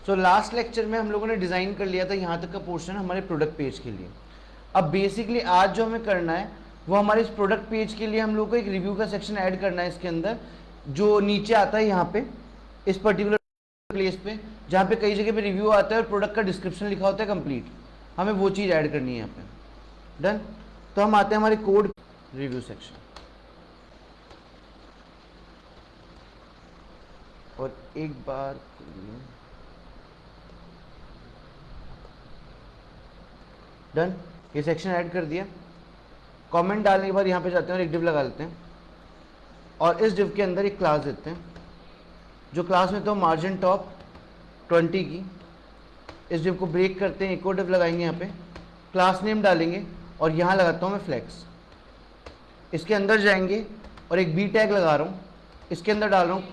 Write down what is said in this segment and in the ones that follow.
So last lecture में हम लोगों ने डिज़ाइन कर लिया था यहाँ तक का पोर्शन हमारे प्रोडक्ट पेज के लिए। अब बेसिकली आज जो हमें करना है वो हमारे इस प्रोडक्ट पेज के लिए हम लोग को एक रिव्यू का सेक्शन ऐड करना है इसके अंदर, जो नीचे आता है यहाँ पे इस पर्टिकुलर प्लेस पे, जहाँ पे कई जगह पे रिव्यू आता है और प्रोडक्ट का डिस्क्रिप्शन लिखा होता है कंप्लीट, हमें वो चीज़ ऐड करनी है यहाँ पे। डन। तो हम आते हैं हमारे कोड रिव्यू सेक्शन, और एक बार डन, ये सेक्शन ऐड कर दिया। कमेंट डालने के बाद यहाँ पे जाते हैं और एक डिव लगा लेते हैं, और इस डिव के अंदर एक क्लास देते हैं, जो क्लास में तो मार्जिन टॉप 20 की। इस डिव को ब्रेक करते हैं, एक और डिव लगाएंगे यहाँ पे, क्लास नेम डालेंगे और यहाँ लगाता हूँ मैं फ्लेक्स। इसके अंदर जाएंगे और एक बी टैग लगा रहा हूँ, इसके अंदर डाल रहा हूँ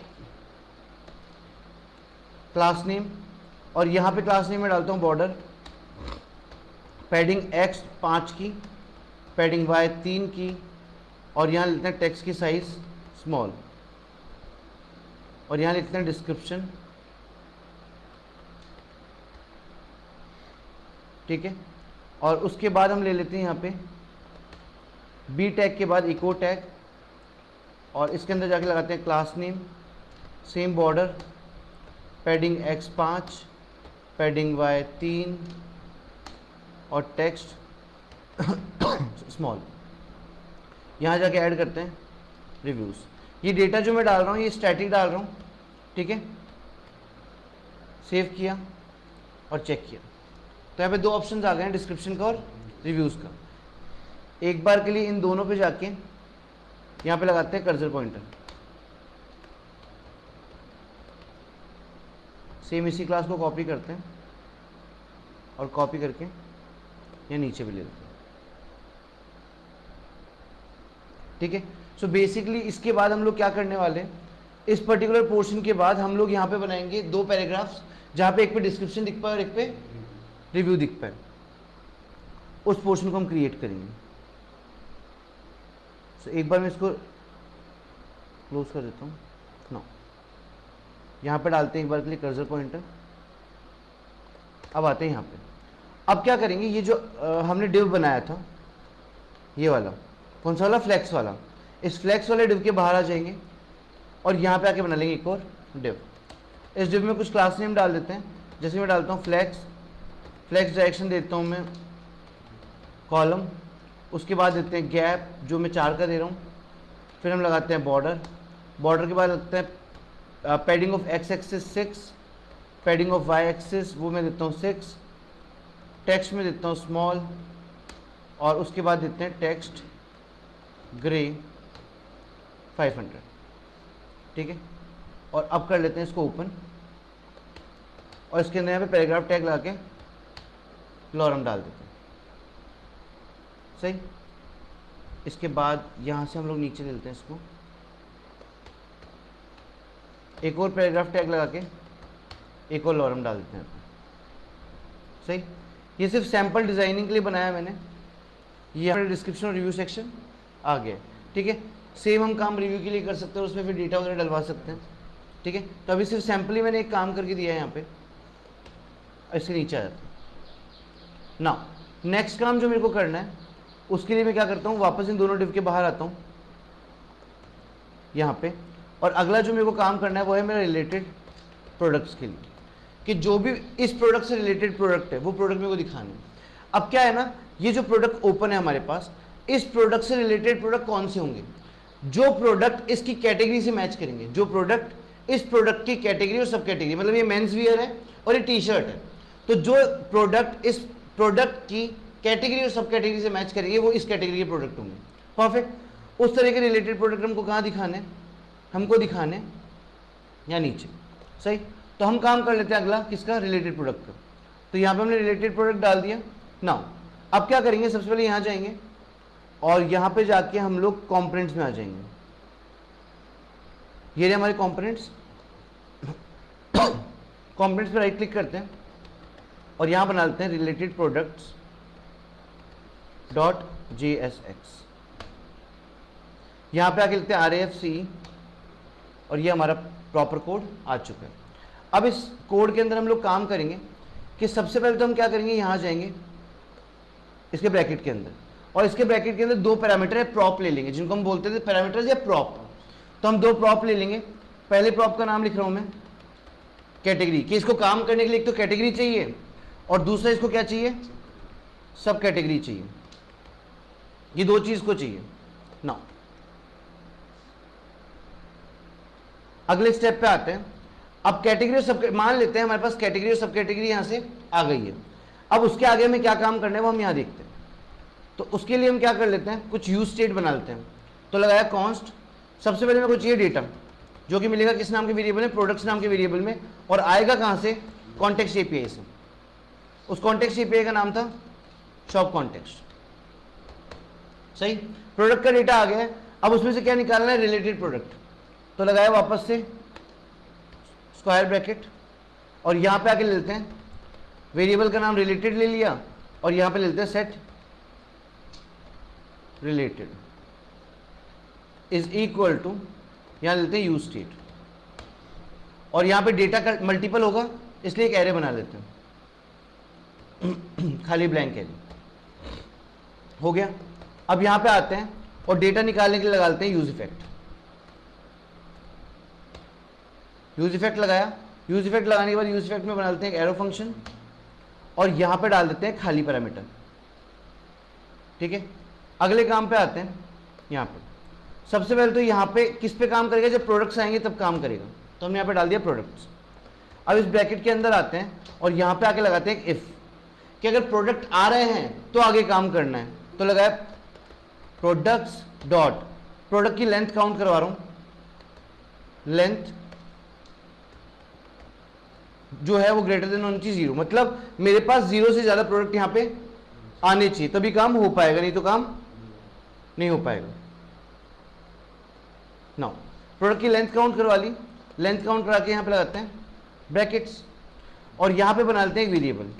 क्लास नेम, और यहाँ पे क्लास नेम में डालता हूँ बॉर्डर, पैडिंग x 5 की, पैडिंग y 3 की, और यहाँ लिखते हैं टेक्स्ट की साइज स्मॉल, और यहाँ लिखते हैं डिस्क्रिप्शन। ठीक है, और उसके बाद हम ले लेते हैं यहाँ पे बी टैग के बाद इको टैग, और इसके अंदर जाके लगाते हैं class name, same border, padding x 5, padding y 3 और टेक्स्ट स्मॉल। यहाँ जाके ऐड करते हैं रिव्यूज़। ये डेटा जो मैं डाल रहा हूँ ये स्टैटिक डाल रहा हूँ, ठीक है। सेव किया और चेक किया, तो यहाँ पे दो ऑप्शंस आ गए हैं, डिस्क्रिप्शन का और रिव्यूज़ का। एक बार के लिए इन दोनों पे जाके यहाँ पे लगाते हैं कर्सर पॉइंटर, सेम इसी क्लास को कॉपी करते हैं और कॉपी करके या नीचे भी ले लेते हैं। ठीक है, सो बेसिकली इसके बाद हम लोग क्या करने वाले हैं, इस पर्टिकुलर पोर्शन के बाद हम लोग यहाँ पे बनाएंगे दो पैराग्राफ्स, जहाँ पे एक पे डिस्क्रिप्शन दिख पाए और एक पे रिव्यू दिख पाए। उस पोर्शन को हम क्रिएट करेंगे। सो एक बार मैं इसको क्लोज कर देता हूँ ना, यहाँ पे डालते हैं एक बार के लिए कर्सर पॉइंटर। अब आते हैं यहाँ पे, अब क्या करेंगे, ये जो हमने डिव बनाया था ये वाला, कौन सा वाला, फ्लेक्स वाला, इस फ्लेक्स वाले डिव के बाहर आ जाएंगे और यहाँ पे आके बना लेंगे एक और डिव। इस डिव में कुछ क्लास नेम डाल देते हैं, जैसे मैं डालता हूँ फ्लेक्स, फ्लेक्स डायरेक्शन देता हूँ मैं कॉलम, उसके बाद देते हैं गैप जो मैं 4 का दे रहा हूँ, फिर हम लगाते हैं बॉर्डर, बॉर्डर के बाद लगता है padding of x axis 6, padding of y axis वो मैं देता हूँ 6, टेक्स्ट में देता हूँ स्मॉल, और उसके बाद देते हैं टेक्स्ट ग्रे 500। ठीक है, और अब कर लेते हैं इसको ओपन, और इसके अंदर यहाँ पे पैराग्राफ टैग लगा के लॉरम डाल देते हैं। सही, इसके बाद यहाँ से हम लोग नीचे ले लेते हैं इसको, एक और पैराग्राफ टैग लगा के एक और लॉरम डाल देते हैं। सही, ये सिर्फ सैम्पल डिज़ाइनिंग के लिए बनाया मैंने। ये हमारे डिस्क्रिप्शन और रिव्यू सेक्शन आ गया। ठीक है, सेम हम काम रिव्यू के लिए कर सकते हैं, उसमें फिर डेटा वगैरह डलवा सकते हैं। ठीक है, तो अभी सिर्फ सैम्पल ही मैंने एक काम करके दिया है यहाँ पे, इसके नीचे आ जाता है ना। नेक्स्ट काम जो मेरे को करना है उसके लिए मैं क्या करता हूँ, वापस इन दोनों डिव के बाहर आता हूँ यहाँ पे, और अगला जो मेरे को काम करना है वो है मेरा रिलेटेड प्रोडक्ट्स के लिए, कि जो भी इस प्रोडक्ट से रिलेटेड प्रोडक्ट है वो प्रोडक्ट मेरे को दिखाने हैं। अब क्या है ना, ये जो प्रोडक्ट ओपन है हमारे पास, इस प्रोडक्ट से रिलेटेड प्रोडक्ट कौन से होंगे, जो प्रोडक्ट इसकी कैटेगरी से मैच करेंगे, जो प्रोडक्ट इस प्रोडक्ट की कैटेगरी और सब कैटेगरी, मतलब ये मेंस वियर है और ये टी शर्ट है, तो जो प्रोडक्ट इस प्रोडक्ट की कैटेगरी और सब कैटेगरी से मैच करेंगे वो इस कैटेगरी के प्रोडक्ट होंगे। परफेक्ट। उस तरह के रिलेटेड प्रोडक्ट हमको कहाँ दिखाने, हमको दिखाने या नीचे। सही, तो हम काम कर लेते हैं अगला किसका, रिलेटेड प्रोडक्ट का। तो यहाँ पे हमने रिलेटेड प्रोडक्ट डाल दिया ना। अब क्या करेंगे, सबसे पहले यहाँ जाएंगे और यहाँ पे जाके हम लोग कंपोनेंट्स में आ जाएंगे। ये रहे हमारे कंपोनेंट्स। कंपोनेंट्स पे राइट क्लिक करते हैं और यहाँ बना लेते हैं रिलेटेड प्रोडक्ट्स डॉट JSX। यहाँ पे आके लिखते हैं RAFC और ये हमारा प्रॉपर कोड आ चुका है। अब इस कोड के अंदर हम लोग काम करेंगे कि सबसे पहले तो हम क्या करेंगे, यहां जाएंगे इसके ब्रैकेट के अंदर, और इसके ब्रैकेट के अंदर दो पैरामीटर है प्रॉप ले लेंगे, जिनको हम बोलते थे पैरामीटर्स या प्रॉप। तो हम दो प्रॉप ले लेंगे। पहले प्रॉप का नाम लिख रहा हूं मैं कैटेगरी, कि इसको काम करने के लिए एक तो कैटेगरी चाहिए और दूसरा इसको क्या चाहिए, सब कैटेगरी चाहिए। ये दो चीज को चाहिए ना। अगले स्टेप पे आते हैं। अब कैटेगरी और सब, मान लेते हैं हमारे पास कैटेगरी और सब कैटेगरी यहां से आ गई है। अब उसके आगे में क्या काम करना है वो हम यहां देखते हैं। तो उसके लिए हम क्या कर लेते हैं, कुछ यूज स्टेट बना लेते हैं। तो लगाया कॉन्स्ट, सबसे पहले मेरे को चाहिए डेटा, जो कि मिलेगा किस नाम के वेरिएबल में, प्रोडक्ट्स नाम के वेरिएबल में, और आएगा कहां से, कॉन्टेक्स्ट एपीआई से। उस कॉन्टेक्स्ट एपीआई का नाम था शॉप कॉन्टेक्स्ट। सही, प्रोडक्ट का डेटा आ गया है। अब उसमें से क्या निकालना है, रिलेटेड प्रोडक्ट। तो लगाया वापस से स्क्वायर ब्रैकेट, और यहां पे आके ले लेते हैं वेरिएबल का नाम रिलेटेड ले लिया, और यहां पे ले लेते हैं set related is equal to, यहां लेते हैं यूज स्टेट, और यहां पे डेटा का मल्टीपल होगा इसलिए एक एरे बना लेते हैं खाली ब्लैंक एरे हो गया। अब यहां पे आते हैं और डेटा निकालने के लिए लगा लेते हैं यूज इफेक्ट। यूज इफेक्ट लगाया, यूज इफेक्ट लगाने के बाद यूज इफेक्ट में बना लेते हैं एक एरो फंक्शन, और यहां पे डाल देते हैं खाली पैरामीटर। ठीक है, अगले काम पे आते हैं। यहां पे सबसे पहले तो यहां पे किस पे काम करेगा, जब प्रोडक्ट्स आएंगे तब काम करेगा, तो हमने यहां पे डाल दिया प्रोडक्ट्स। अब इस ब्रैकेट के अंदर आते हैं और यहां पे आके लगाते हैं इफ, कि अगर प्रोडक्ट आ रहे हैं तो आगे काम करना है। तो लगाया प्रोडक्ट्स डॉट, प्रोडक्ट की लेंथ काउंट करवा रहा हूं, लेंथ जो है वो ग्रेटर देन होनी चाहिए 0, मतलब मेरे पास 0 से ज्यादा प्रोडक्ट यहां पे आने चाहिए, तभी काम हो पाएगा, नहीं तो काम नहीं हो पाएगा। नाउ प्रोडक्ट की लेंथ काउंट करवा ली, लेंथ काउंट करा के यहां पे लगाते हैं ब्रैकेट्स, और यहां पे बना लेते हैं एक वेरिएबल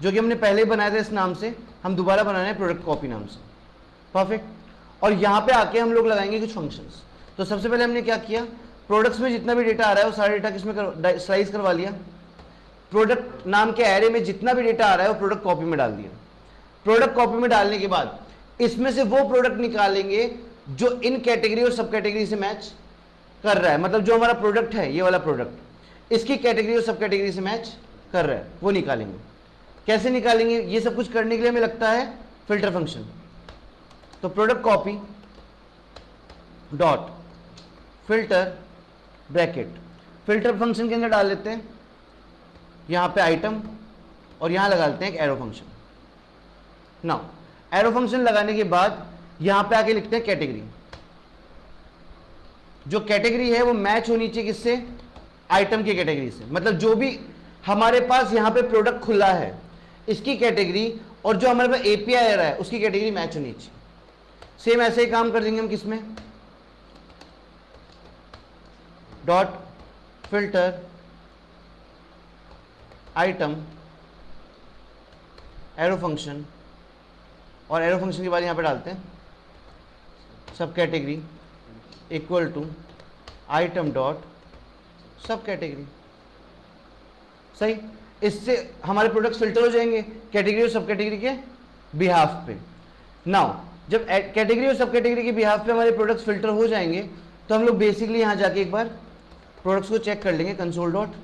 जो कि हमने पहले बनाया था इस नाम से, हम दोबारा बना रहे हैं प्रोडक्ट कॉपी नाम से। परफेक्ट। और यहां पे आके हम लोग लगाएंगे कुछ फंक्शंस। तो सबसे पहले हमने क्या किया, प्रोडक्ट्स में जितना भी डेटा आ रहा है वो सारा डेटा किसमें स्लाइस करवा लिया, प्रोडक्ट नाम के एरे में जितना भी डेटा आ रहा है वो प्रोडक्ट कॉपी में डाल दिया। प्रोडक्ट कॉपी में डालने के बाद इसमें से वो प्रोडक्ट निकालेंगे जो इन कैटेगरी और सब कैटेगरी से मैच कर रहा है, मतलब जो हमारा प्रोडक्ट है ये वाला प्रोडक्ट इसकी कैटेगरी और सब कैटेगरी से मैच कर रहा है, वो निकालेंगे। कैसे निकालेंगे, ये सब कुछ करने के लिए हमें लगता है फिल्टर फंक्शन। तो product copy dot filter bracket, filter function के अंदर डाल लेते हैं यहां पे आइटम, और यहां लगा लेते हैं एक arrow function. Now arrow function लगाने के बाद यहां पे आके लिखते हैं कैटेगरी। जो कैटेगरी है वो मैच होनी चाहिए किससे, आइटम की कैटेगरी से, मतलब जो भी हमारे पास यहां पे प्रोडक्ट खुला है इसकी कैटेगरी और जो हमारे पास एपीआई आ रहा है उसकी कैटेगरी मैच होनी चाहिए। सेम ऐसे ही काम कर देंगे हम किसमें, dot filter item arrow function, और एरो फंक्शन के बाद यहां पे डालते हैं subcategory equal to item dot subcategory. सही, इससे हमारे प्रोडक्ट्स फिल्टर हो जाएंगे कैटेगरी और सब कैटेगरी के बिहाफ पे। नाउ जब कैटेगरी और सब कैटेगरी के बिहाफ पे हमारे प्रोडक्ट्स फिल्टर हो जाएंगे तो हम लोग बेसिकली यहां जाके एक बार प्रोडक्ट्स को चेक कर लेंगे कंसोल डॉट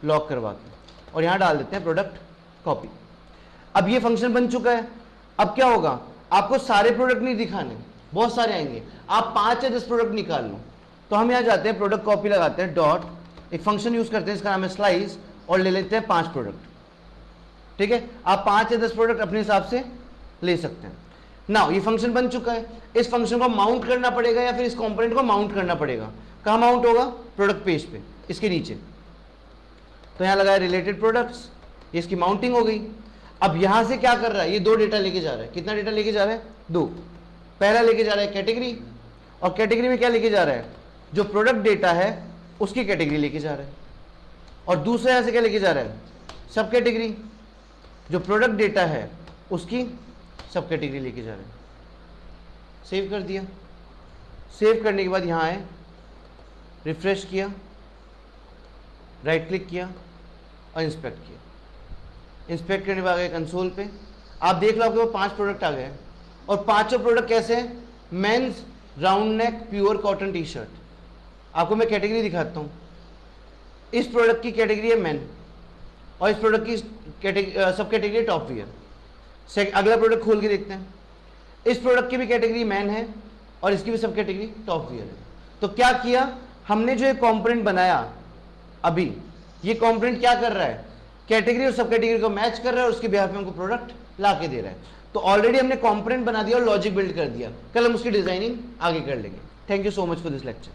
लॉग करवा के, और यहां डाल देते हैं प्रोडक्ट कॉपी। अब ये फंक्शन बन चुका है। अब क्या होगा, आपको सारे प्रोडक्ट नहीं दिखाने, बहुत सारे आएंगे, आप 5 या 10 प्रोडक्ट निकाल लो। तो हम यहां जाते हैं प्रोडक्ट कॉपी लगाते हैं डॉट, एक फंक्शन यूज करते हैं इसका नाम है स्लाइस, और ले लेते हैं 5 प्रोडक्ट। ठीक है, आप 5 या 10 प्रोडक्ट अपने हिसाब से ले सकते हैं। नाउ ये फंक्शन बन चुका है, इस फंक्शन को माउंट करना पड़ेगा या फिर इस कंपोनेंट को माउंट करना पड़ेगा। कहां माउंट होगा, प्रोडक्ट पेज पे, इसके नीचे। तो यहां लगाया रिलेटेड प्रोडक्ट्स, इसकी माउंटिंग हो गई। अब यहां से क्या कर रहा है, ये 2 डेटा लेके जा रहा है। कितना डेटा लेके जा रहा है, 2। पहला लेके जा रहा है कैटेगरी, और कैटेगरी में क्या लेके जा रहा है, जो प्रोडक्ट डेटा है उसकी कैटेगरी लेके जा रहा है। और दूसरा यहां से क्या लेके जा रहा है, सब कैटेगरी, जो प्रोडक्ट डेटा है उसकी सब कैटेगरी लेके जा रहे हैं। सेव कर दिया। सेव करने के बाद यहां आए, रिफ्रेश किया, राइट क्लिक किया और इंस्पेक्ट किया। इंस्पेक्ट करने पे आ गए कंसोल पे, आप देख लो आपके पास 5 प्रोडक्ट आ गए हैं और पांचों प्रोडक्ट कैसे हैं? Men's round neck pure cotton T shirt. आपको मैं कैटेगरी दिखाता हूँ। इस प्रोडक्ट की कैटेगरी है मेन और इस प्रोडक्ट की सब कैटेगरी टॉप वियर। अगला प्रोडक्ट खोल के देखते हैं। इस प्रोडक्ट की भी कैटेगरी मैन है और इसकी भी सब कैटेगरी टॉप वियर है। तो क्या किया हमने, जो एक कंपोनेंट बनाया अभी, ये कंपोनेंट क्या कर रहा है? कैटेगरी और सब कैटेगरी को मैच कर रहा है और उसके बिहाफ में हमको प्रोडक्ट ला के दे रहा है। तो ऑलरेडी हमने कंपोनेंट बना दिया और लॉजिक बिल्ड कर दिया। कल हम उसकी डिजाइनिंग आगे कर लेंगे। Thank you so much for this lecture.